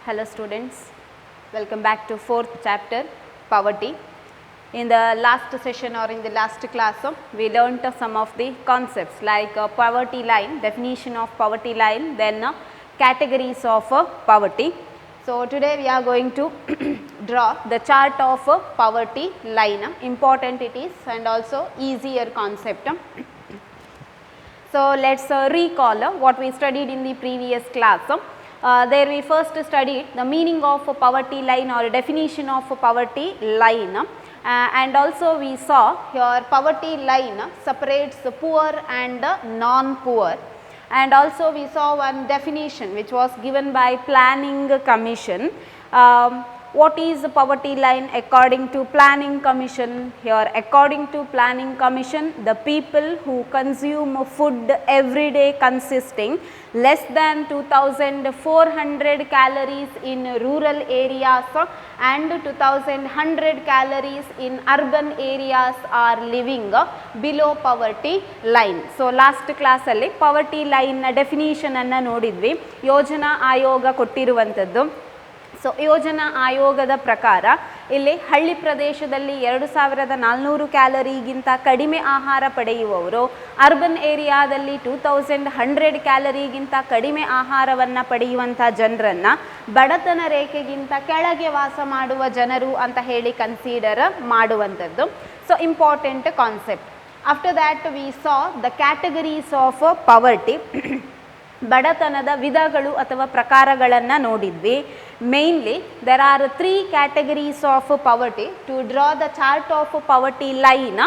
Hello students, welcome back to fourth chapter, poverty. In the last session or in the last class, we learnt some of the concepts like poverty line, definition of poverty line, then categories of poverty. So today we are going to draw the chart of poverty line, important it is and also easier concept. So let's recall what we studied in the previous class. There we first studied the meaning of a poverty line or definition of a poverty line, and also we saw here poverty line separates the poor and non-poor, and also we saw one definition which was given by Planning Commission. What is the poverty line according to Planning Commission? Here according to Planning Commission, the people who consume food every day consisting less than 2400 calories in rural areas and 2100 calories in urban areas are living below poverty line. So last class alli poverty line definition anna nodidvi, ಯೋಜನಾ ಆಯೋಗ ಕೊಟ್ಟಿರುವಂತದ್ದು. So ಯೋಜನಾ ಆಯೋಗದ ಪ್ರಕಾರ ಇಲ್ಲಿ ಹಳ್ಳಿ ಪ್ರದೇಶದಲ್ಲಿ 2400 ಕ್ಯಾಲರಿಗಿಂತ ಕಡಿಮೆ ಆಹಾರ ಪಡೆಯುವವರು, urban ಏರಿಯಾದಲ್ಲಿ 2100 ಕ್ಯಾಲರಿಗಿಂತ ಕಡಿಮೆ ಆಹಾರವನ್ನು ಪಡೆಯುವಂಥ ಜನರನ್ನು ಬಡತನ ರೇಖೆಗಿಂತ ಕೆಳಗೆ ವಾಸ ಮಾಡುವ ಜನರು ಅಂತ ಹೇಳಿ ಕನ್ಸಿಡರ್ ಮಾಡುವಂಥದ್ದು. So important concept. After that we saw the categories of poverty. ಬಡತನದ ವಿಧಗಳು ಅಥವಾ ಪ್ರಕಾರಗಳನ್ನು ನೋಡಿದ್ವಿ. Mainly there are 3 categories of poverty. To draw the chart of poverty line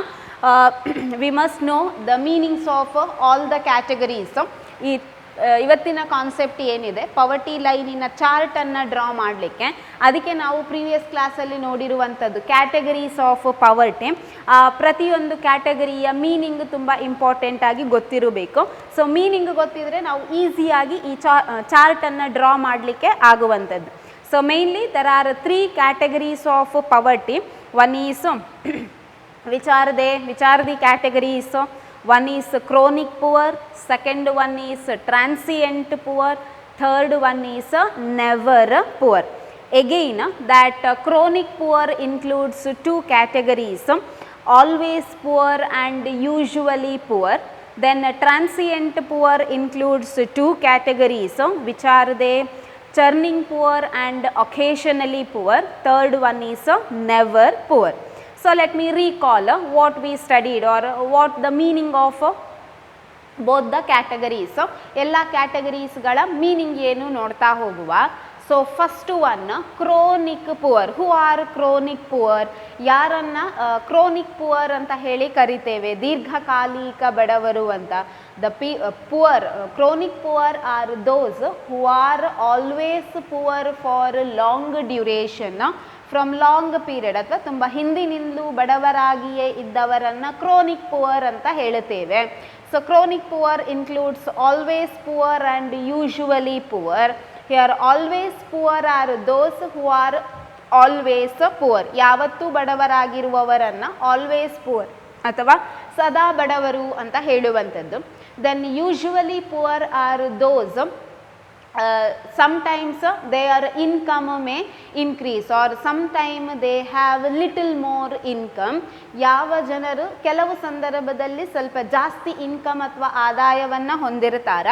we must know the meanings of all the categories. ಇವತ್ತಿನ concept ಏನಿದೆ, poverty ಲೈನಿನ ಚಾರ್ಟನ್ನು draw ಮಾಡಲಿಕ್ಕೆ, ಅದಕ್ಕೆ ನಾವು ಪ್ರೀವಿಯಸ್ ಕ್ಲಾಸಲ್ಲಿ ನೋಡಿರುವಂಥದ್ದು ಕ್ಯಾಟಗರೀಸ್ ಆಫ್ ಪವರ್ಟಿ. ಪ್ರತಿಯೊಂದು ಕ್ಯಾಟಗರಿಯ ಮೀನಿಂಗ್ ತುಂಬ ಇಂಪಾರ್ಟೆಂಟ್ ಆಗಿ ಗೊತ್ತಿರಬೇಕು. ಸೊ ಮೀನಿಂಗ್ ಗೊತ್ತಿದ್ರೆ ನಾವು ಈಸಿಯಾಗಿ ಈ ಚಾರ್ಟನ್ನು ಡ್ರಾ ಮಾಡಲಿಕ್ಕೆ ಆಗುವಂಥದ್ದು. So mainly there are 3 categories of ಪವರ್ಟಿ. One is which are the categories? One is chronic poor, second one is transient poor, third one is never poor. Again that chronic poor includes 2 categories, always poor and usually poor. Then transient poor includes 2 categories, which are they? Churning poor and occasionally poor. Third one is never poor. So let me recall what we studied or what the meaning of both the categories. ಎಲ್ಲ ಕ್ಯಾಟಗರೀಸ್ಗಳ meaning ಏನು ನೋಡ್ತಾ ಹೋಗುವ. So first one chronic poor. Who are chronic poor? ಯಾರನ್ನು chronic poor ಅಂತ ಹೇಳಿ ಕರಿತೇವೆ? ದೀರ್ಘಕಾಲಿಕ ಬಡವರು ಅಂತ. The poor, chronic poor are those who are always poor for long duration, from long period, ಅಥವಾ ತುಂಬ ಹಿಂದಿನಿಂದಲೂ ಬಡವರಾಗಿಯೇ ಇದ್ದವರನ್ನು ಕ್ರೋನಿಕ್ ಪುವರ್ ಅಂತ ಹೇಳುತ್ತೇವೆ. So chronic poor includes always poor and usually poor. Here always poor are those who are always poor, ಯಾವತ್ತೂ ಬಡವರಾಗಿರುವವರನ್ನು always poor ಅಥವಾ ಸದಾ ಬಡವರು ಅಂತ ಹೇಳುವಂಥದ್ದು. Then usually poor are those sometimes their income may increase or sometime they have little more income. ಯಾವ ಜನರು ಕೆಲವು ಸಂದರ್ಭದಲ್ಲಿ ಸ್ವಲ್ಪ ಜಾಸ್ತಿ ಇನ್ಕಮ್ ಅಥವಾ ಆದಾಯವನ್ನು ಹೊಂದಿರ್ತಾರ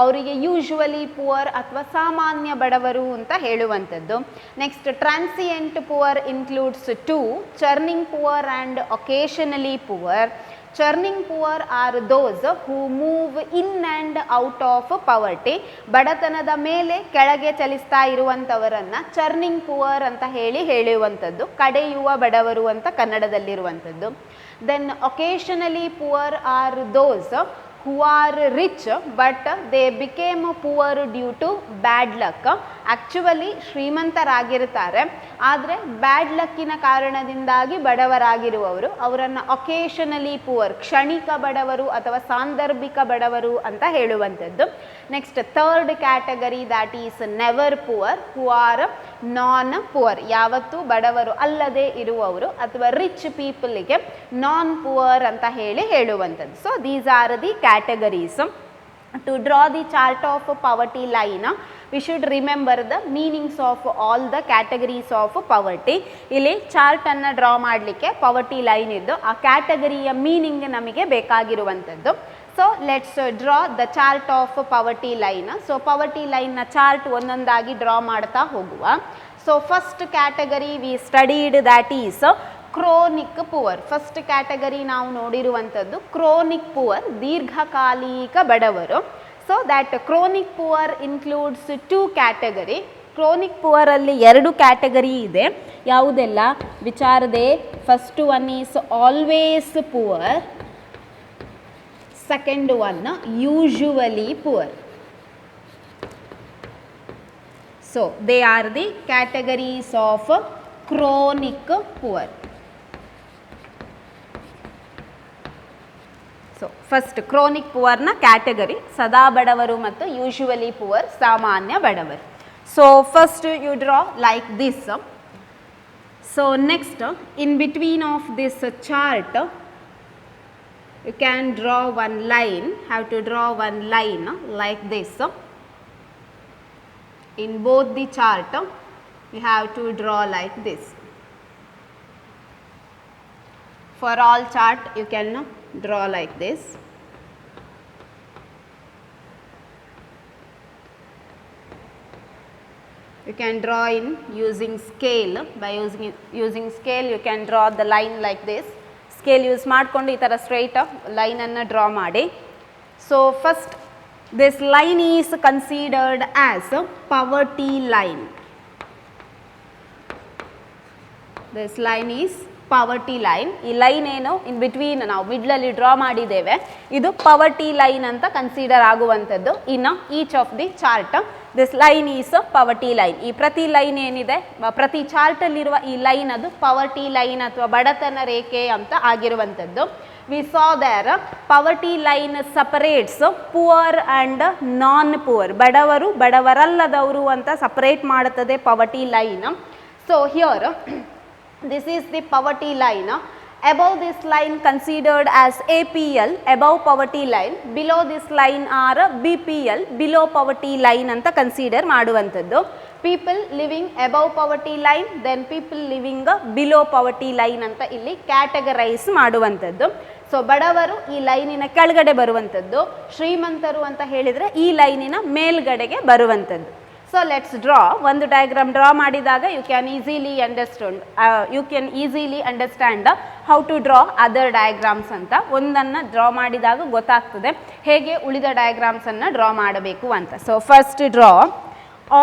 ಅವರಿಗೆ ಯೂಶುವಲಿ ಪುವರ್ ಅಥವಾ ಸಾಮಾನ್ಯ ಬಡವರು ಅಂತ ಹೇಳುವಂಥದ್ದು. Next transient poor includes 2, churning poor and occasionally poor. Churning poor are those who move in and out of poverty. ಬಡತನದ ಮೇಲೆ ಕೆಳಗೆ ಚಲಿಸ್ತಾ ಇರುವಂಥವರನ್ನು ಚರ್ನಿಂಗ್ ಪುವರ್ ಅಂತ ಹೇಳುವಂಥದ್ದು, ಕಡೆಯುವ ಬಡವರು ಅಂತ ಕನ್ನಡದಲ್ಲಿರುವಂಥದ್ದು. Then occasionally poor are those who are rich but they became poor due to bad luck. Actually ಶ್ರೀಮಂತರಾಗಿರ್ತಾರೆ, ಆದರೆ ಬ್ಯಾಡ್ ಲಕ್ಕಿನ ಕಾರಣದಿಂದಾಗಿ ಬಡವರಾಗಿರುವವರು, ಅವರನ್ನು ಒಕೇಶನಲಿ ಪುವರ್, ಕ್ಷಣಿಕ ಬಡವರು ಅಥವಾ ಸಾಂದರ್ಭಿಕ ಬಡವರು ಅಂತ ಹೇಳುವಂಥದ್ದು. Next third category that is never poor, who are non poor, ಯಾವತ್ತೂ ಬಡವರು ಅಲ್ಲದೆ ಇರುವವರು ಅಥವಾ ರಿಚ್ ಪೀಪಲ್ಗೆ ನಾನ್ ಪುವರ್ ಅಂತ ಹೇಳುವಂಥದ್ದು. So these are the categories. To draw the chart of poverty line, we should remember the meanings of all the categories of ಪವರ್ಟಿ. ಇಲ್ಲಿ ಚಾರ್ಟನ್ನು draw ಮಾಡಲಿಕ್ಕೆ ಪವರ್ಟಿ line ಇದ್ದು ಆ ಕ್ಯಾಟಗರಿಯ ಮೀನಿಂಗ್ ನಮಗೆ ಬೇಕಾಗಿರುವಂಥದ್ದು. So let's draw the chart of poverty line. So poverty ಲೈನ್ನ chart ಒಂದೊಂದಾಗಿ draw ಮಾಡ್ತಾ ಹೋಗುವ. So first category we studied that is chronic poor. First category ನಾವು ನೋಡಿರುವಂಥದ್ದು ಕ್ರೋನಿಕ್ ಪುವರ್, ದೀರ್ಘಕಾಲಿಕ ಬಡವರು. So that chronic poor includes 2 category. Chronic ಪುವರಲ್ಲಿ 2 category ಇದೆ. ಯಾವುದೆಲ್ಲ ವಿಚಾರದೆ? First one is always poor, second one usually poor. So they are the categories of chronic poor. So first chronic poor na category sada badavaru mattu usually poor samanya badavaru. So first you draw like this. So next in between of this chart you can draw one line, have to draw one line like this. In both the chart you have to draw like this. For all chart you can draw like this. You can draw in using scale. By using scale you can draw the line like this. Scale use ಮಾಡಿಕೊಂಡು ಈ ಥರ straight ಲೈನನ್ನು draw ಮಾಡಿ. So first this line is considered as ಪವರ್ಟಿ line. This line is ಪವರ್ಟಿ line. ಈ line ಏನು in between ನಾವು ಮಿಡ್ಲಲ್ಲಿ draw ಮಾಡಿದ್ದೇವೆ, ಇದು ಪವರ್ಟಿ line ಅಂತ ಕನ್ಸಿಡರ್ ಆಗುವಂಥದ್ದು. ಇನ್ನು each of the chart this line is ಪವರ್ಟಿ line. ಈ ಪ್ರತಿ ಲೈನ್ ಏನಿದೆ, ಪ್ರತಿ ಚಾರ್ಟಲ್ಲಿರುವ ಈ ಲೈನ್ ಅದು ಪವರ್ಟಿ ಲೈನ್ ಅಥವಾ ಬಡತನ ರೇಖೆ ಅಂತ ಆಗಿರುವಂಥದ್ದು. We saw there poverty line separates poor and non poor. ಬಡವರು ಬಡವರಲ್ಲದವರು ಅಂತ ಸಪರೇಟ್ ಮಾಡುತ್ತದೆ poverty line. So here this is the poverty line. Above this line considered as APL, above poverty line. Below this line are BPL, below poverty line anta consider ಮಾಡುವಂಥದ್ದು. People living above poverty line, then people living below poverty line ಅಂತ ಇಲ್ಲಿ categorise ಮಾಡುವಂಥದ್ದು. So ಬಡವರು ಈ ಲೈನಿನ ಕೆಳಗಡೆ ಬರುವಂಥದ್ದು, ಶ್ರೀಮಂತರು ಅಂತ ಹೇಳಿದರೆ ಈ ಲೈನಿನ ಮೇಲ್ಗಡೆಗೆ ಬರುವಂಥದ್ದು. So let's draw. ಒಂದು ಡಯಾಗ್ರಾಮ್ ಡ್ರಾ ಮಾಡಿದಾಗ you can easily understand how to draw other diagrams ಅಂತ. ಒಂದನ್ನು ಡ್ರಾ ಮಾಡಿದಾಗ ಗೊತ್ತಾಗ್ತದೆ ಹೇಗೆ ಉಳಿದ ಡಯಾಗ್ರಾಮ್ಸನ್ನು ಡ್ರಾ ಮಾಡಬೇಕು ಅಂತ. So first draw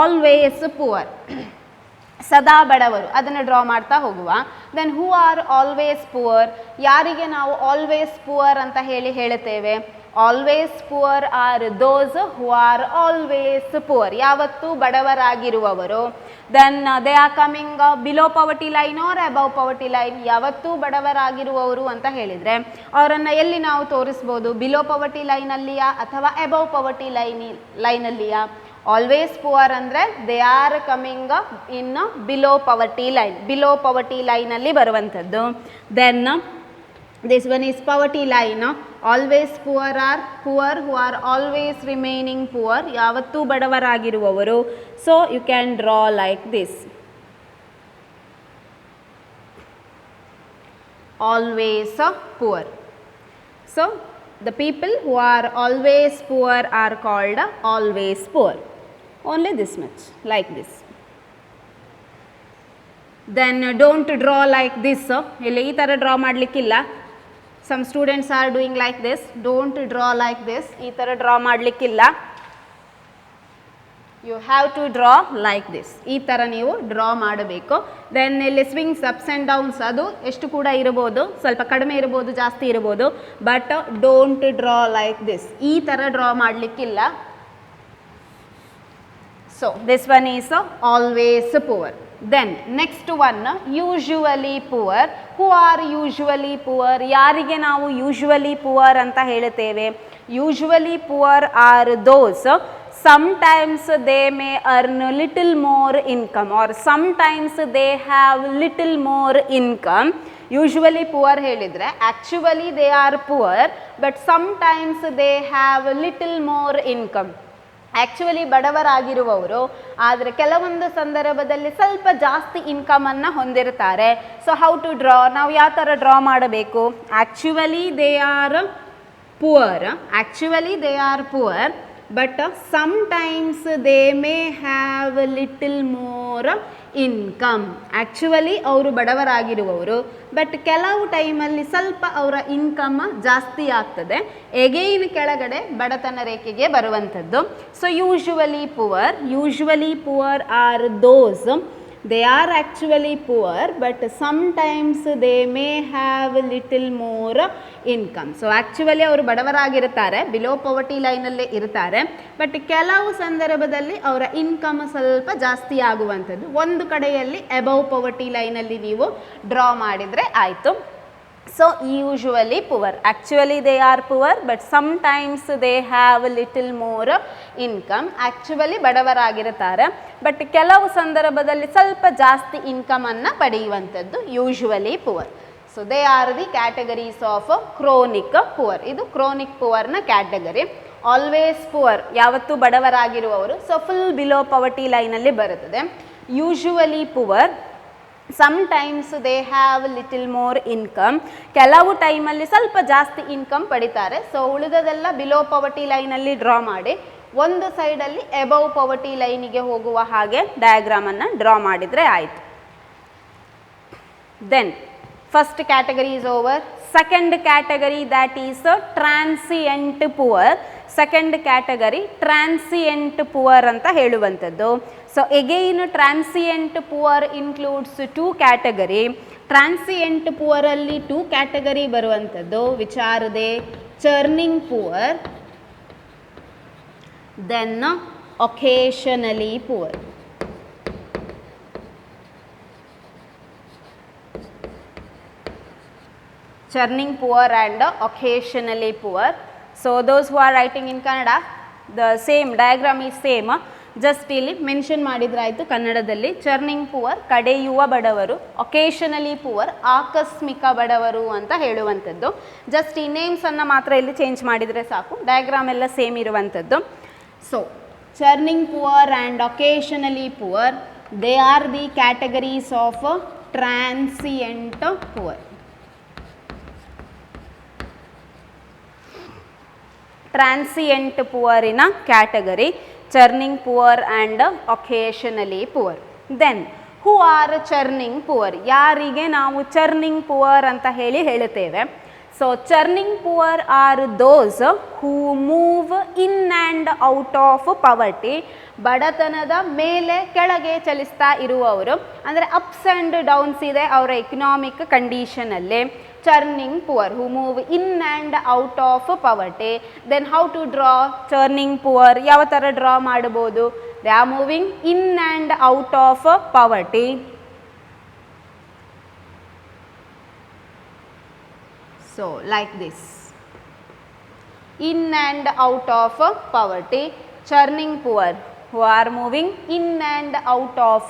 always poor, ಸದಾ ಬಡವರು, ಅದನ್ನು ಡ್ರಾ ಮಾಡ್ತಾ ಹೋಗುವ. Then who are always poor, ಯಾರಿಗೆ ನಾವು ಆಲ್ವೇಸ್ ಪುವರ್ ಅಂತ ಹೇಳುತ್ತೇವೆ? Always poor are those who are always poor, ಯಾವತ್ತೂ ಬಡವರಾಗಿರುವವರು. Then they are coming below poverty line or above poverty line, ಯಾವತ್ತೂ ಬಡವರಾಗಿರುವವರು ಅಂತ ಹೇಳಿದರೆ ಅವರನ್ನು ಎಲ್ಲಿ ನಾವು ತೋರಿಸ್ಬೋದು? ಬಿಲೋ ಪವರ್ಟಿ ಲೈನಲ್ಲಿಯಾ ಅಥವಾ ಅಬವ್ ಪವರ್ಟಿ ಲೈನಲ್ಲಿಯಾ? ಆಲ್ವೇಸ್ ಪುವರ್ ಅಂದರೆ they are coming in below poverty line, below poverty ಲೈನಲ್ಲಿ ಬರುವಂಥದ್ದು. Then this one is poverty line. Always poor are poor who are always remaining poor, yavattu badavaragiruvaru. So you can draw like this. Always poor. So the people who are always poor are called always poor. Only this much, like this. Then don't draw like this. ಇಲ್ಲಿ ಈ ಥರ draw ಮಾಡಲಿಕ್ಕಿಲ್ಲ. Some students are doing like this. Don't draw like this. ಈ ಥರ draw ಮಾಡಲಿಕ್ಕಿಲ್ಲ. You have to draw like this. ಈ ಥರ ನೀವು draw ಮಾಡಬೇಕು. Then ಇಲ್ಲಿ ಸ್ವಿಂಗ್ಸ್ ಅಪ್ಸ್ ಆ್ಯಂಡ್ ಡೌನ್ಸ್ ಅದು ಎಷ್ಟು ಕೂಡ ಇರ್ಬೋದು, ಸ್ವಲ್ಪ ಕಡಿಮೆ ಇರ್ಬೋದು, ಜಾಸ್ತಿ ಇರ್ಬೋದು. But don't draw like this. ಈ ಥರ draw ಮಾಡಲಿಕ್ಕಿಲ್ಲ. So this one is always poor. Then next one usually poor. Who are usually poor? ಯಾರಿಗೆ ನಾವು usually poor ಅಂತ ಹೇಳುತ್ತೇವೆ? Usually poor are those sometimes they may earn little more income or sometimes they have little more income. Usually poor ಹೇಳಿದರೆ actually they are poor but sometimes they have little more income. Actually ಬಡವರಾಗಿರುವವರು, ಆದರೆ ಕೆಲವೊಂದು ಸಂದರ್ಭದಲ್ಲಿ ಸ್ವಲ್ಪ ಜಾಸ್ತಿ ಇನ್ಕಮನ್ನು ಹೊಂದಿರ್ತಾರೆ. So how to draw, ನಾವು ಯಾವ ಥರ ಡ್ರಾ ಮಾಡಬೇಕು? Actually they are poor but sometimes they may have little more income. Actually ಅವರು ಬಡವರಾಗಿರುವವರು, ಬಟ್ ಕೆಲವು ಟೈಮಲ್ಲಿ ಸ್ವಲ್ಪ ಅವರ ಇನ್ಕಮ್ ಜಾಸ್ತಿ ಆಗ್ತದೆ, ಎಗೈನ್ ಕೆಳಗಡೆ ಬಡತನ ರೇಖೆಗೆ ಬರುವಂಥದ್ದು. So usually poor are those, they are actually poor but sometimes they may have little more income. So actually ಅವರು ಬಡವರಾಗಿರ್ತಾರೆ, ಬಿಲೋ ಪವರ್ಟಿ ಲೈನಲ್ಲೇ ಇರ್ತಾರೆ, ಬಟ್ ಕೆಲವು ಸಂದರ್ಭದಲ್ಲಿ ಅವರ ಇನ್ಕಮ್ ಸ್ವಲ್ಪ ಜಾಸ್ತಿ ಆಗುವಂಥದ್ದು. ಒಂದು ಕಡೆಯಲ್ಲಿ ಅಬವ್ ಪವರ್ಟಿ ಲೈನಲ್ಲಿ ನೀವು ಡ್ರಾ ಮಾಡಿದರೆ ಆಯಿತು. So usually poor, actually they are poor but sometimes they have little more income. Actually ಬಡವರಾಗಿರ್ತಾರೆ, ಬಟ್ ಕೆಲವು ಸಂದರ್ಭದಲ್ಲಿ ಸ್ವಲ್ಪ ಜಾಸ್ತಿ ಇನ್ಕಮನ್ನು ಪಡೆಯುವಂಥದ್ದು usually poor. So they are the categories of chronic poor. ಇದು ಕ್ರೋನಿಕ್ ಪುವರ್ನ ಕ್ಯಾಟಗರಿ. ಆಲ್ವೇಸ್ ಪುವರ್, ಯಾವತ್ತೂ ಬಡವರಾಗಿರುವವರು, ಸೊ ಫುಲ್ ಬಿಲೋ ಪವರ್ಟಿ ಲೈನಲ್ಲಿ ಬರುತ್ತದೆ. Usually poor, sometimes they have little more income, ಕೆಲವು ಟೈಮಲ್ಲಿ ಸ್ವಲ್ಪ ಜಾಸ್ತಿ ಇನ್ಕಮ್ ಪಡಿತಾರೆ. ಸೊ ಉಳಿದದೆಲ್ಲ ಬಿಲೋ ಪವರ್ಟಿ ಲೈನಲ್ಲಿ ಡ್ರಾ ಮಾಡಿ, ಒಂದು ಸೈಡಲ್ಲಿ ಎಬವ್ ಪವರ್ಟಿ ಲೈನಿಗೆ ಹೋಗುವ ಹಾಗೆ ಡಯಾಗ್ರಾಮನ್ನು ಡ್ರಾ ಮಾಡಿದರೆ ಆಯಿತು. Then first category is over. Second category that is transient poor. Second category transient poor ಅಂತ ಹೇಳುವಂಥದ್ದು. So again transient poor includes 2 category. Transient ಪುವರಲ್ಲಿ 2 ಕ್ಯಾಟಗರಿ ಬರುವಂಥದ್ದು, which are they churning poor, then occasionally poor. Churning poor and occasionally poor. So those who are writing in Kannada, the same diagram is same. Just ಇಲ್ಲಿ mention ಮಾಡಿದ್ರಾಯಿತು ಕನ್ನಡದಲ್ಲಿ. Churning poor ಕಡೆಯುವ ಬಡವರು, ಒಕೇಶನಲಿ poor ಆಕಸ್ಮಿಕ ಬಡವರು ಅಂತ ಹೇಳುವಂಥದ್ದು. Just ಈ ನೇಮ್ಸನ್ನು ಮಾತ್ರ ಇಲ್ಲಿ ಚೇಂಜ್ ಮಾಡಿದರೆ ಸಾಕು, ಡಯಾಗ್ರಾಮ್ ಎಲ್ಲ ಸೇಮ್ ಇರುವಂಥದ್ದು. So churning poor and occasionally poor, they are the categories of transient poor. Transient ಪುವರಿನ category churning poor and occasionally poor. Then who are churning poor, ಯಾರಿಗೆ ನಾವು ಚರ್ನಿಂಗ್ ಪುವರ್ ಅಂತ ಹೇಳುತ್ತೇವೆ? So churning poor are those who move in and out of poverty. ಬಡತನದ ಮೇಲೆ ಕೆಳಗೆ ಚಲಿಸ್ತಾ ಇರುವವರು, ಅಂದರೆ ಅಪ್ಸ್ ಆ್ಯಂಡ್ ಡೌನ್ಸ್ ಇದೆ ಅವರ economic ಕಂಡೀಷನಲ್ಲಿ. churning poor, who move in and out of poverty. Then how to draw churning poor? ಯಾವ ಥರ draw ಮಾಡಬಹುದು? They are moving in and out of poverty. So like this, in and out of poverty, churning poor, who are moving in and out of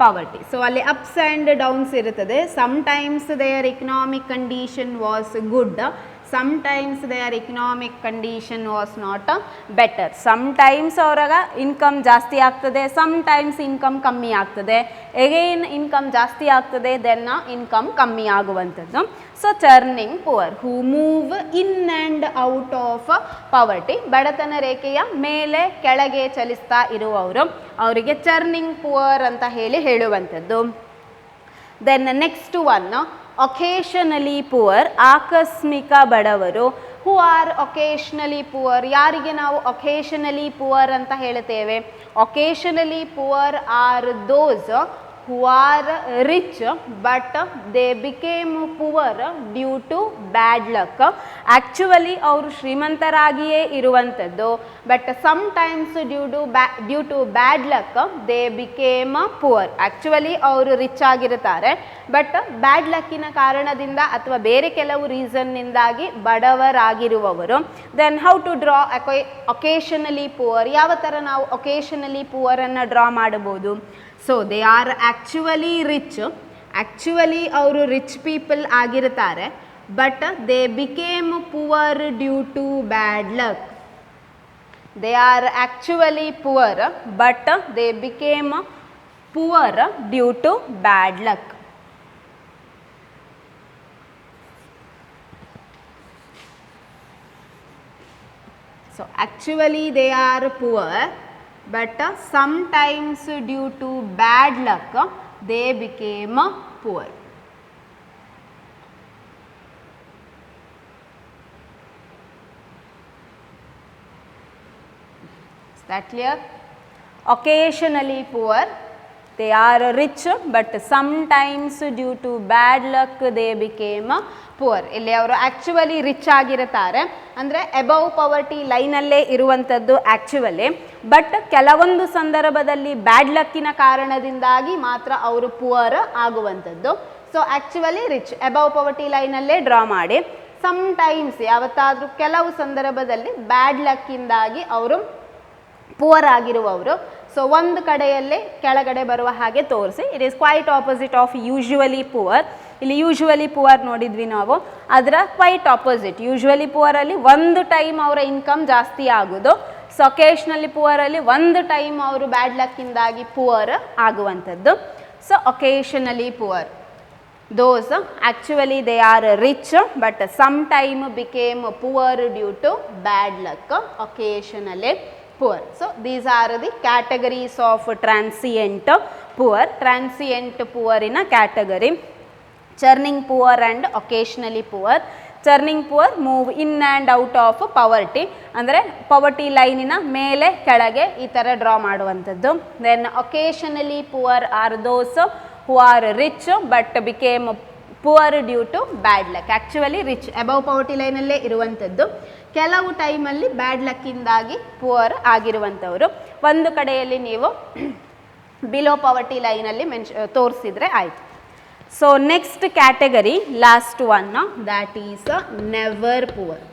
poverty. So ಅಲ್ಲಿ ups and downs ಇರುತ್ತದೆ. Sometimes their economic condition was good, sometimes their economic condition was not better. Sometimes ಅವರಾಗ income ಜಾಸ್ತಿ ಆಗ್ತದೆ, sometimes income ಕಮ್ಮಿ ಆಗ್ತದೆ, again income ಜಾಸ್ತಿ ಆಗ್ತದೆ, then income ಕಮ್ಮಿ ಆಗುವಂಥದ್ದು. So churning poor, who move in and out of ಪವರ್ಟಿ, ಬಡತನ ರೇಖೆಯ ಮೇಲೆ ಕೆಳಗೆ ಚಲಿಸ್ತಾ ಇರುವವರು, ಅವರಿಗೆ ಚರ್ನಿಂಗ್ ಪುವರ್ ಅಂತ ಹೇಳುವಂಥದ್ದು. ದೆನ್ ನೆಕ್ಸ್ಟ್ ಒನ್ ಒಕೇಶನಲಿ ಪುವರ್, ಆಕಸ್ಮಿಕ ಬಡವರು. ಹೂ ಆರ್ ಒಕೇಶನಲಿ ಪುವರ್, ಯಾರಿಗೆ ನಾವು ಒಕೇಶನಲಿ ಪುವರ್ ಅಂತ ಹೇಳ್ತೇವೆ? Occasionally poor are those who are rich but they became poor due to bad luck. Actually ಅವರು ಶ್ರೀಮಂತರಾಗಿಯೇ ಇರುವಂಥದ್ದು, but sometimes due to bad luck they became poor. Actually ಅವರು ರಿಚ್ ಆಗಿರ್ತಾರೆ, but bad ಲಕ್ಕಿನ ಕಾರಣದಿಂದ ಅಥವಾ ಬೇರೆ ಕೆಲವು ರೀಸನ್ನಿಂದಾಗಿ ಬಡವರಾಗಿರುವವರು. Then how to draw occasionally poor, ಯಾವ ಥರ ನಾವು ಒಕೇಶನಲಿ ಪುವರನ್ನು ಡ್ರಾ ಮಾಡಬಹುದು? So they are actually rich, actually ಅವರು ರಿಚ್ ಪೀಪಲ್ ಆಗಿರ್ತಾರೆ, but they became poor due to bad luck. they are actually poor, but they became poor due to bad luck. So actually they are poor, but sometimes due to bad luck they became poor. Is that clear? Occasionally poor, they are rich, but sometimes due to bad luck they became poor. ಇಲ್ಲಿ ಅವರು actually rich ಆಗಿರುತ್ತಾರೆ, ಅಂದರೆ above poverty ಲೈನಲ್ಲೇ ಇರುವಂಥದ್ದು actually, but ಕೆಲವೊಂದು ಸಂದರ್ಭದಲ್ಲಿ ಬ್ಯಾಡ್ ಲಕ್ಕಿನ ಕಾರಣದಿಂದಾಗಿ ಮಾತ್ರ ಅವರು ಪುವರ್ ಆಗುವಂಥದ್ದು. So actually rich, above poverty ಲೈನಲ್ಲೇ ಡ್ರಾ ಮಾಡಿ. ಸಮ್ಟೈಮ್ಸ್ ಯಾವತ್ತಾದರೂ ಕೆಲವು ಸಂದರ್ಭದಲ್ಲಿ ಬ್ಯಾಡ್ ಲಕ್ಕಿಂದಾಗಿ ಅವರು ಪುವರ್ ಆಗಿರುವವರು. ಸೊ ಒಂದು ಕಡೆಯಲ್ಲೇ ಕೆಳಗಡೆ ಬರುವ ಹಾಗೆ ತೋರಿಸಿ. It is quite opposite of usually poor. ಇಲ್ಲಿ ಯೂಶುವಲಿ ಪುವರ್ ನೋಡಿದ್ವಿ ನಾವು, ಅದರ ಕ್ವೈಟ್ ಆಪೋಸಿಟ್. ಯೂಶುವಲಿ ಪುವರಲ್ಲಿ ಒಂದು ಟೈಮ್ ಅವರ ಇನ್ಕಮ್ ಜಾಸ್ತಿ ಆಗೋದು. ಸೊ ಒಕೇಶ್ನಲಿ ಪುವರಲ್ಲಿ ಒಂದು ಟೈಮ್ ಅವರು ಬ್ಯಾಡ್ ಲಕ್ಕಿಂದಾಗಿ ಪುವರ್ ಆಗುವಂಥದ್ದು. So occasionally poor, those actually they are rich but sometime became poor due to bad luck, occasionally poor. So these are the categories of transient poor. Transient poor in a category, churning poor and occasionally poor. Churning poor move in and out of poverty, ಅಂದರೆ ಪವರ್ಟಿ ಲೈನಿನ ಮೇಲೆ ಕೆಳಗೆ ಈ ಥರ draw ಮಾಡುವಂಥದ್ದು. Then occasionally poor are those who are rich but became poor due to bad luck. Actually rich, above poverty ಲೈನಲ್ಲೇ ಇರುವಂಥದ್ದು, ಕೆಲವು ಟೈಮಲ್ಲಿ ಬ್ಯಾಡ್ ಲಕ್ಕಿಂದಾಗಿ ಪುವರ್ ಆಗಿರುವಂಥವರು. ಒಂದು ಕಡೆಯಲ್ಲಿ ನೀವು ಬಿಲೋ ಪವರ್ಟಿ ಲೈನಲ್ಲಿ ತೋರಿಸಿದರೆ ಆಯಿತು. So next category, last one, that is never poor.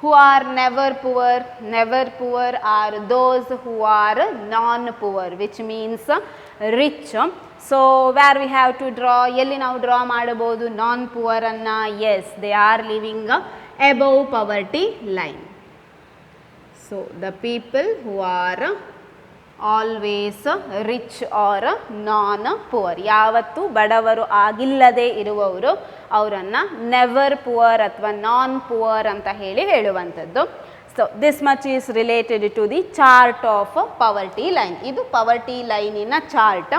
Who are never poor? Never poor are those who are non-poor, which means rich. So where we have to draw, ಎಲ್ಲಿ ನಾವು draw ಮಾಡಬಹುದು non-poor ಅನ್ನ? Yes, they are living above poverty line. So the people who are always rich or non-poor, ಯಾವತ್ತು ಬಡವರು ಆಗಿಲ್ಲದೆ ಇರುವವರು ಅವರನ್ನು never poor ಅಥವಾ ನಾನ್ poor ಅಂತ ಹೇಳುವಂಥದ್ದು. So this much is related to the chart of poverty line. ಇದು poverty ಲೈನಿನ chart.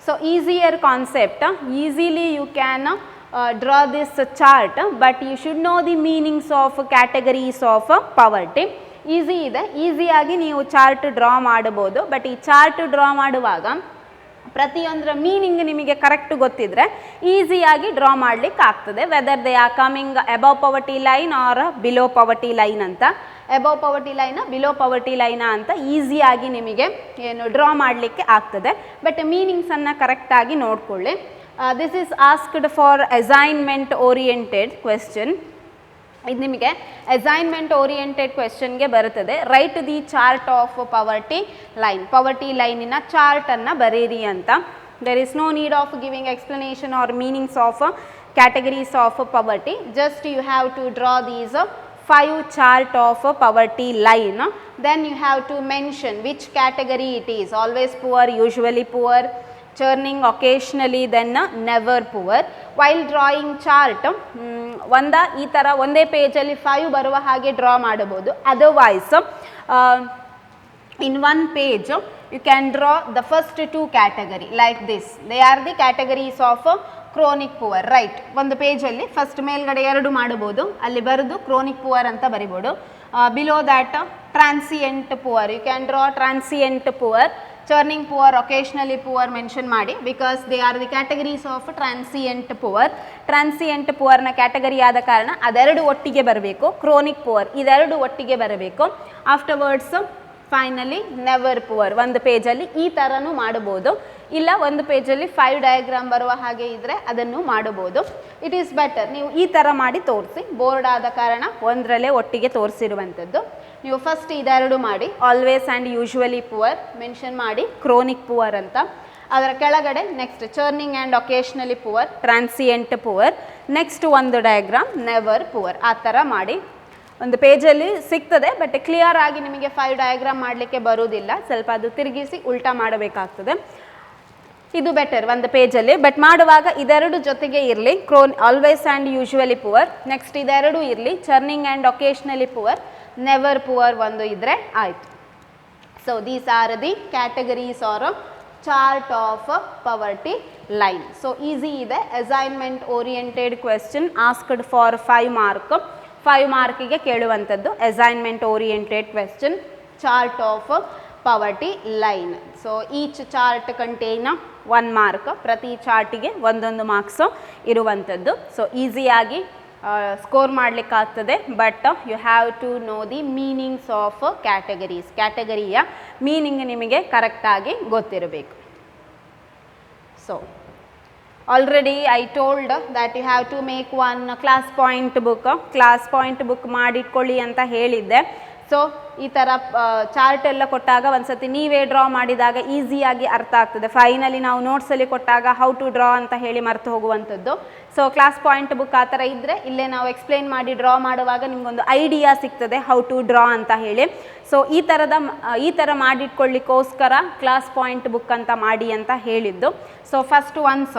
So easier concept, easily you can draw this chart, but you should know the meanings of categories of poverty. Easy ಇದೆ, ಈಸಿಯಾಗಿ ನೀವು chart draw ಮಾಡಬಹುದು. But ಈ chart draw ಮಾಡುವಾಗ ಪ್ರತಿಯೊಂದರ meaning ನಿಮಗೆ ಕರೆಕ್ಟ್ ಗೊತ್ತಿದ್ರೆ ಈಸಿಯಾಗಿ ಡ್ರಾ ಮಾಡಲಿಕ್ಕೆ ಆಗ್ತದೆ. Whether they are coming above poverty line or below poverty line ಅಂತ, ಅಬೌವ್ ಪವರ್ಟಿ ಲೈನ ಬಿಲೋ ಪವರ್ಟಿ ಲೈನ ಅಂತ ಈಸಿಯಾಗಿ ನಿಮಗೆ ಏನು ಡ್ರಾ ಮಾಡಲಿಕ್ಕೆ ಆಗ್ತದೆ. ಬಟ್ ಮೀನಿಂಗ್ಸನ್ನು ಕರೆಕ್ಟಾಗಿ ನೋಡ್ಕೊಳ್ಳಿ. This is asked for assignment oriented question. ಇದು ನಿಮಗೆ ಅಸೈನ್ಮೆಂಟ್ ಓರಿಯೆಂಟೆಡ್ ಕ್ವೆಶ್ಚನ್ಗೆ ಬರುತ್ತದೆ. Write the chart of poverty line, poverty ಲೈನಿನ ಚಾರ್ಟನ್ನು ಬರೀರಿ ಅಂತ. There is no need of giving explanation or meanings of categories of poverty. Just you have to draw these 5 chart of poverty line. Then you have to mention which category it is. Always poor, usually poor, churning, occasionally, then never poor. While drawing chart, ಈ ಥರ ಒಂದೇ ಪೇಜಲ್ಲಿ 5 ಬರುವ ಹಾಗೆ draw ಮಾಡಬಹುದು. Otherwise in one page you can draw the first 2 category like this. They are the categories of chronic poor. Right, ಒಂದು ಪೇಜಲ್ಲಿ first ಮೇಲ್ಗಡೆ 2 ಮಾಡಬಹುದು, ಅಲ್ಲಿ ಬರೆದು ಕ್ರೋನಿಕ್ ಪುವರ್ ಅಂತ ಬರಿಬೋದು. Below that transient poor, you can draw transient poor, churning poor, occasionally poor mention ಮಾಡಿ, because they are the categories of transient poor. Transient ಪುವರ್ನ category ಆದ ಕಾರಣ ಅದೆರಡು ಒಟ್ಟಿಗೆ ಬರಬೇಕು. ಕ್ರೋನಿಕ್ ಪುವರ್ ಇದೆರಡು ಒಟ್ಟಿಗೆ ಬರಬೇಕು. Afterwards finally never poor. ಒಂದು ಪೇಜಲ್ಲಿ ಈ ಥರನೂ ಮಾಡಬಹುದು, ಇಲ್ಲ ಒಂದು ಪೇಜಲ್ಲಿ 5 ಡಯಾಗ್ರಾಮ್ ಬರುವ ಹಾಗೆ ಇದ್ದರೆ ಅದನ್ನು ಮಾಡಬಹುದು. ಇಟ್ ಈಸ್ ಬೆಟರ್ ನೀವು ಈ ಥರ ಮಾಡಿ ತೋರಿಸಿ. ಬೋರ್ಡ್ ಆದ ಕಾರಣ ಒಂದರಲ್ಲೇ ಒಟ್ಟಿಗೆ ತೋರಿಸಿರುವಂಥದ್ದು. ನೀವು ಫಸ್ಟ್ ಇದೆರಡು ಮಾಡಿ, always and usually poor mention ಮಾಡಿ, ಕ್ರೋನಿಕ್ ಪುವರ್ ಅಂತ. ಅದರ ಕೆಳಗಡೆ next churning and occasionally poor, transient poor, next ಒಂದು ಡಯಾಗ್ರಾಮ್ ನೆವರ್ ಪುವರ್. ಆ ಥರ ಮಾಡಿ ಒಂದು ಪೇಜಲ್ಲಿ ಸಿಗ್ತದೆ, ಬಟ್ ಕ್ಲಿಯರ್ ಆಗಿ ನಿಮಗೆ 5 ಡಯಾಗ್ರಾಮ್ ಮಾಡಲಿಕ್ಕೆ ಬರೋದಿಲ್ಲ, ಸ್ವಲ್ಪ ಅದು ತಿರುಗಿಸಿ ಉಲ್ಟಾ ಮಾಡಬೇಕಾಗ್ತದೆ. ಇದು ಬೆಟರ್ ಒಂದು ಪೇಜಲ್ಲಿ, ಬಟ್ ಮಾಡುವಾಗ ಇದೆರಡು ಜೊತೆಗೆ ಇರಲಿ, always and usually poor, next ಇದೆರಡು ಇರಲಿ, churning and occasionally poor, never poor ಒಂದು ಇದ್ದರೆ ಆಯಿತು. So these are the categories or chart of poverty line. So easy ಇದೆ, assignment oriented question asked for 5 mark, 5 ಮಾರ್ಕಿಗೆ ಕೇಳುವಂಥದ್ದು assignment oriented question, chart of poverty line. So each chart contain 1 mark, ಪ್ರತಿ ಚಾರ್ಟಿಗೆ ಒಂದೊಂದು marks ಇರುವಂಥದ್ದು. So ಈಸಿಯಾಗಿ score ಮಾಡಲಿಕ್ಕಾಗ್ತದೆ, but you have to no the meanings of categories. ಕ್ಯಾಟಗರಿಯ ಮೀನಿಂಗ್ ನಿಮಗೆ ಕರೆಕ್ಟಾಗಿ ಗೊತ್ತಿರಬೇಕು. So already I told that you have to make 1 class point book. Class point book ಮಾಡಿಟ್ಕೊಳ್ಳಿ ಅಂತ ಹೇಳಿದ್ದೆ. ಸೊ ಈ ಥರ ಚಾರ್ಟ್ ಎಲ್ಲ ಕೊಟ್ಟಾಗ ಒಂದು ಸತಿ ನೀವೇ ಡ್ರಾ ಮಾಡಿದಾಗ ಈಸಿಯಾಗಿ ಅರ್ಥ ಆಗ್ತದೆ. ಫೈನಲಿ ನಾವು ನೋಟ್ಸಲ್ಲಿ ಕೊಟ್ಟಾಗ ಹೌ ಟು ಡ್ರಾ ಅಂತ ಹೇಳಿ ಮರೆತು ಹೋಗುವಂಥದ್ದು. ಸೊ ಕ್ಲಾಸ್ ಪಾಯಿಂಟ್ ಬುಕ್ ಆ ಥರ ಇದ್ದರೆ ಇಲ್ಲೇ ನಾವು ಎಕ್ಸ್ಪ್ಲೇನ್ ಮಾಡಿ ಡ್ರಾ ಮಾಡುವಾಗ ನಿಮಗೊಂದು ಐಡಿಯಾ ಸಿಗ್ತದೆ ಹೌ ಟು ಡ್ರಾ ಅಂತ ಹೇಳಿ. ಸೊ ಈ ಥರ ಮಾಡಿಟ್ಕೊಳ್ಳಿಕ್ಕೋಸ್ಕರ ಕ್ಲಾಸ್ ಪಾಯಿಂಟ್ ಬುಕ್ ಅಂತ ಮಾಡಿ ಅಂತ ಹೇಳಿದ್ದು. So first once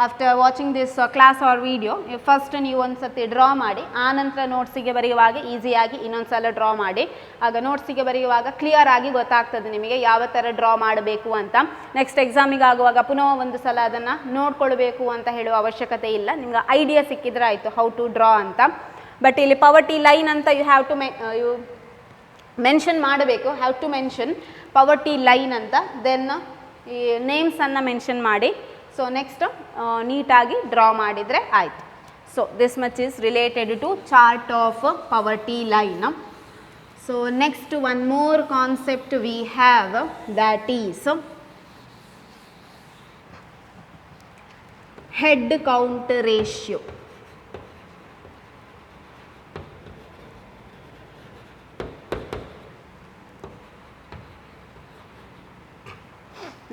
after watching this class or video first ನೀವು ಒಂದು ಸತಿ ಡ್ರಾ ಮಾಡಿ, ಆನಂತರ ನೋಟ್ಸಿಗೆ ಬರೆಯುವಾಗ ಈಸಿಯಾಗಿ ಇನ್ನೊಂದು ಸಲ ಡ್ರಾ ಮಾಡಿ. ಆಗ ನೋಟ್ಸಿಗೆ ಬರೆಯುವಾಗ ಕ್ಲಿಯರ್ ಆಗಿ ಗೊತ್ತಾಗ್ತದೆ ನಿಮಗೆ ಯಾವ ಥರ ಡ್ರಾ ಮಾಡಬೇಕು ಅಂತ. ನೆಕ್ಸ್ಟ್ ಎಕ್ಸಾಮಿಗೆ ಆಗುವಾಗ ಪುನಃ ಒಂದು ಸಲ ಅದನ್ನು ನೋಡ್ಕೊಳ್ಬೇಕು ಅಂತ ಹೇಳುವ ಅವಶ್ಯಕತೆ ಇಲ್ಲ, ನಿಮ್ಗೆ ಐಡಿಯಾ ಸಿಕ್ಕಿದ್ರೆ ಆಯಿತು ಹೌ ಟು ಡ್ರಾ ಅಂತ. ಬಟ್ ಇಲ್ಲಿ ಪವರ್ಟಿ ಲೈನ್ ಅಂತ ಯು ಹ್ಯಾವ್ ಟು ಮೆನ್ಷನ್ ಮಾಡಬೇಕು, have to mention poverty line ಅಂತ. ದೆನ್ ಈ ನೇಮ್ಸನ್ನು ಮೆನ್ಷನ್ ಮಾಡಿ. ಸೊ ನೆಕ್ಸ್ಟ್ ನೀಟಾಗಿ ಡ್ರಾ ಮಾಡಿದರೆ ಆಯಿತು. So this much is related to chart of poverty line. So next one more concept we have, that is head count ratio.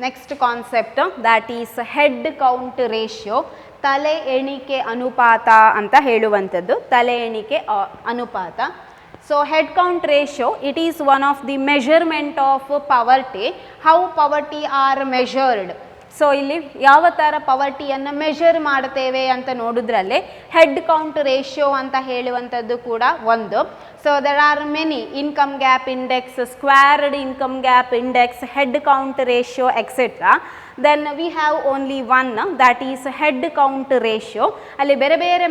Next concept that is head count ratio, ತಲೆ ಎಣಿಕೆ ಅನುಪಾತ ಅಂತ ಹೇಳುವಂಥದ್ದು. ತಲೆ ಎಣಿಕೆ ಅನುಪಾತ. So head count ratio it is one of the measurement of poverty. How poverty are measured. So ಇಲ್ಲಿ ಯಾವ ಥರ ಪವರ್ಟಿಯನ್ನು ಮೆಷರ್ ಮಾಡ್ತೇವೆ ಅಂತ ನೋಡಿದ್ರಲ್ಲಿ ಹೆಡ್ ಕೌಂಟ್ ರೇಷಿಯೋ ಅಂತ ಹೇಳುವಂಥದ್ದು ಕೂಡ ಒಂದು. So there are many, income gap index, squared income gap index, head count ratio etcetera. Then we have only one, that is head count ratio. ಅಲ್ಲಿ ಬೇರೆ ಬೇರೆ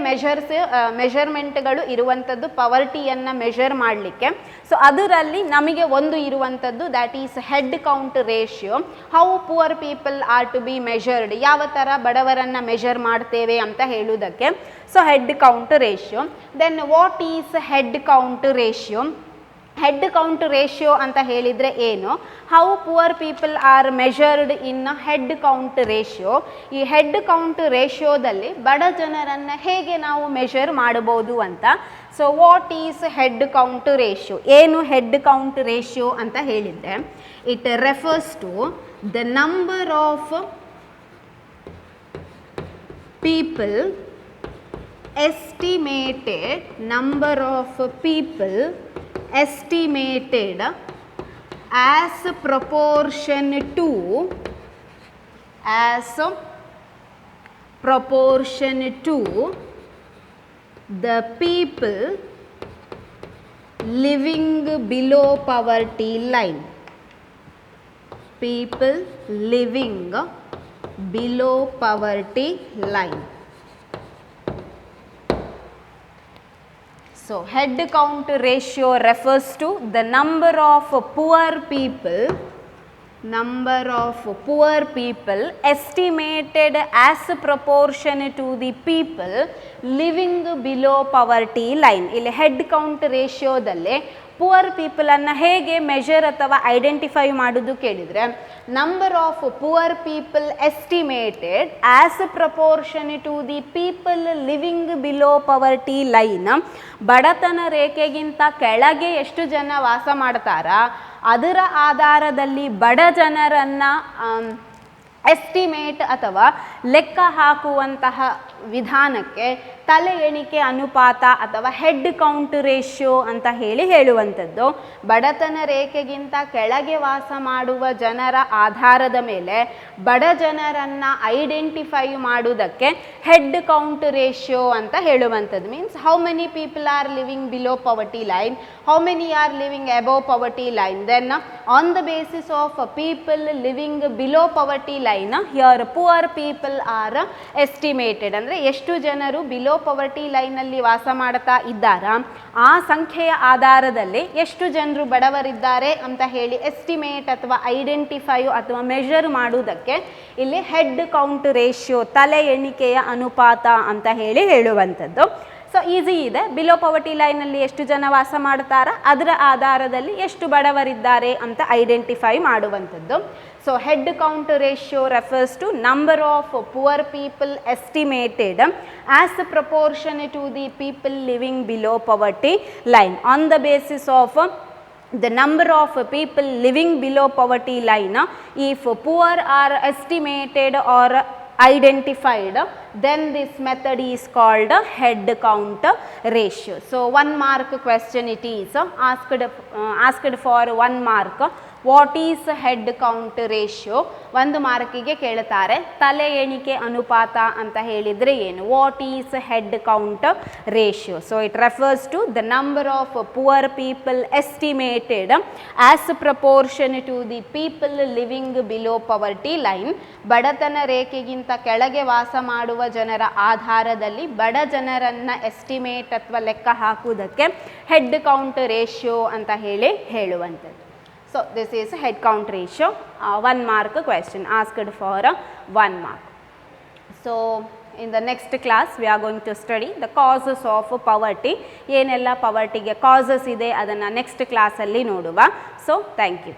ಮೆಷರ್ಮೆಂಟ್ಗಳು ಇರುವಂಥದ್ದು ಪವರ್ಟಿಯನ್ನು ಮೆಷರ್ ಮಾಡಲಿಕ್ಕೆ. ಸೊ ಅದರಲ್ಲಿ ನಮಗೆ ಒಂದು ಇರುವಂಥದ್ದು that is head count ratio. How poor people are to be measured, ಯಾವ ಥರ ಬಡವರನ್ನು ಮೆಷರ್ ಮಾಡ್ತೇವೆ ಅಂತ ಹೇಳುವುದಕ್ಕೆ. So head count ratio. Then what is head count ratio. Head count ratio ಅಂತ ಹೇಳಿದರೆ ಏನು, how poor people are measured in head count ratio. ಈ ಹೆಡ್ ಕೌಂಟ್ ರೇಷಿಯೋದಲ್ಲಿ ಬಡ ಜನರನ್ನು ಹೇಗೆ ನಾವು ಮೆಷರ್ ಮಾಡಬಹುದು ಅಂತ. So what is head count ratio. ಏನು ಹೆಡ್ ಕೌಂಟ್ ರೇಷಿಯೋ ಅಂತ ಹೇಳಿದರೆ it refers to the number of people, estimated number of people estimated as proportion to the people living below poverty line. People living below poverty line. So head count ratio refers to the number of poor people estimated as proportion to the people living below poverty line. ಇಲ್ಲಿ head count ರೇಷಿಯೋದಲ್ಲೇ poor ಪೀಪಲನ್ನು ಹೇಗೆ measure ಅಥವಾ identify ಮಾಡೋದು ಕೇಳಿದರೆ, number of poor people estimated as proportion to the people living below poverty line. ಬಡತನ ರೇಖೆಗಿಂತ ಕೆಳಗೆ ಎಷ್ಟು ಜನ ವಾಸ ಮಾಡ್ತಾರ ಅದರ ಆಧಾರದಲ್ಲಿ ಬಡ ಜನರನ್ನು ಎಸ್ಟಿಮೇಟ್ ಅಥವಾ ಲೆಕ್ಕ ಹಾಕುವಂತಹ ವಿಧಾನಕ್ಕೆ ತಲೆ ಎಣಿಕೆ ಅನುಪಾತ ಅಥವಾ ಹೆಡ್ ಕೌಂಟ್ ರೇಷಿಯೋ ಅಂತ ಹೇಳುವಂಥದ್ದು. ಬಡತನ ರೇಖೆಗಿಂತ ಕೆಳಗೆ ವಾಸ ಮಾಡುವ ಜನರ ಆಧಾರದ ಮೇಲೆ ಬಡ ಜನರನ್ನು ಐಡೆಂಟಿಫೈ ಮಾಡುವುದಕ್ಕೆ ಹೆಡ್ ಕೌಂಟ್ ರೇಷಿಯೋ ಅಂತ ಹೇಳುವಂಥದ್ದು. Means how many people are living below poverty line, how many are living above poverty line. Then on the basis of people living below poverty line here poor people are estimated. ಅಂದರೆ ಎಷ್ಟು ಜನರು below poverty ಲೈನಲ್ಲಿ ವಾಸ ಮಾಡ್ತಾ ಇದ್ದಾರಾ ಆ ಸಂಖ್ಯೆಯ ಆಧಾರದಲ್ಲಿ ಎಷ್ಟು ಜನರು ಬಡವರಿದ್ದಾರೆ ಅಂತ ಹೇಳಿ ಎಸ್ಟಿಮೇಟ್ ಅಥವಾ ಐಡೆಂಟಿಫೈ ಅಥವಾ ಮೆಷರ್ ಮಾಡುವುದಕ್ಕೆ ಇಲ್ಲಿ ಹೆಡ್ ಕೌಂಟ್ ರೇಷಿಯೋ ತಲೆ ಎಣಿಕೆಯ ಅನುಪಾತ ಅಂತ ಹೇಳುವಂಥದ್ದು. ಸೊ ಈಸಿ ಇದೆ. ಬಿಲೋ ಪವರ್ಟಿ ಲೈನಲ್ಲಿ ಎಷ್ಟು ಜನ ವಾಸ ಮಾಡ್ತಾರ ಅದರ ಆಧಾರದಲ್ಲಿ ಎಷ್ಟು ಬಡವರಿದ್ದಾರೆ ಅಂತ ಐಡೆಂಟಿಫೈ ಮಾಡುವಂಥದ್ದು. So head count ratio refers to number of poor people estimated as proportion to the people living below poverty line. On the basis of the number of people living below poverty line, if poor are estimated or identified, then this method is called head count ratio. So 1 mark question it is asked for 1 mark. What is head count ratio? 1 ಮಾರ್ಕಿಗೆ ಕೇಳ್ತಾರೆ. ತಲೆ ಎಣಿಕೆ ಅನುಪಾತ ಅಂತ ಹೇಳಿದರೆ ಏನು? What is head count ratio? So it refers to the number of poor people estimated as proportion to the people living below poverty line. ಬಡತನ ರೇಖೆಗಿಂತ ಕೆಳಗೆ ವಾಸ ಮಾಡುವ ಜನರ ಆಧಾರದಲ್ಲಿ ಬಡ ಜನರನ್ನು ಎಸ್ಟಿಮೇಟ್ ಅಥವಾ ಲೆಕ್ಕ ಹಾಕುವುದಕ್ಕೆ ಹೆಡ್ ಕೌಂಟ್ ರೇಷಿಯೋ ಅಂತ ಹೇಳುವಂಥದ್ದು. So this is head count ratio, 1 mark question asked for 1 mark. So in the next class we are going to study the causes of poverty. ಏನೆಲ್ಲ poverty ಗೆ causes ಇದೆ ಅದನ್ನು next class ಅಲ್ಲಿ ನೋಡುವ. So thank you.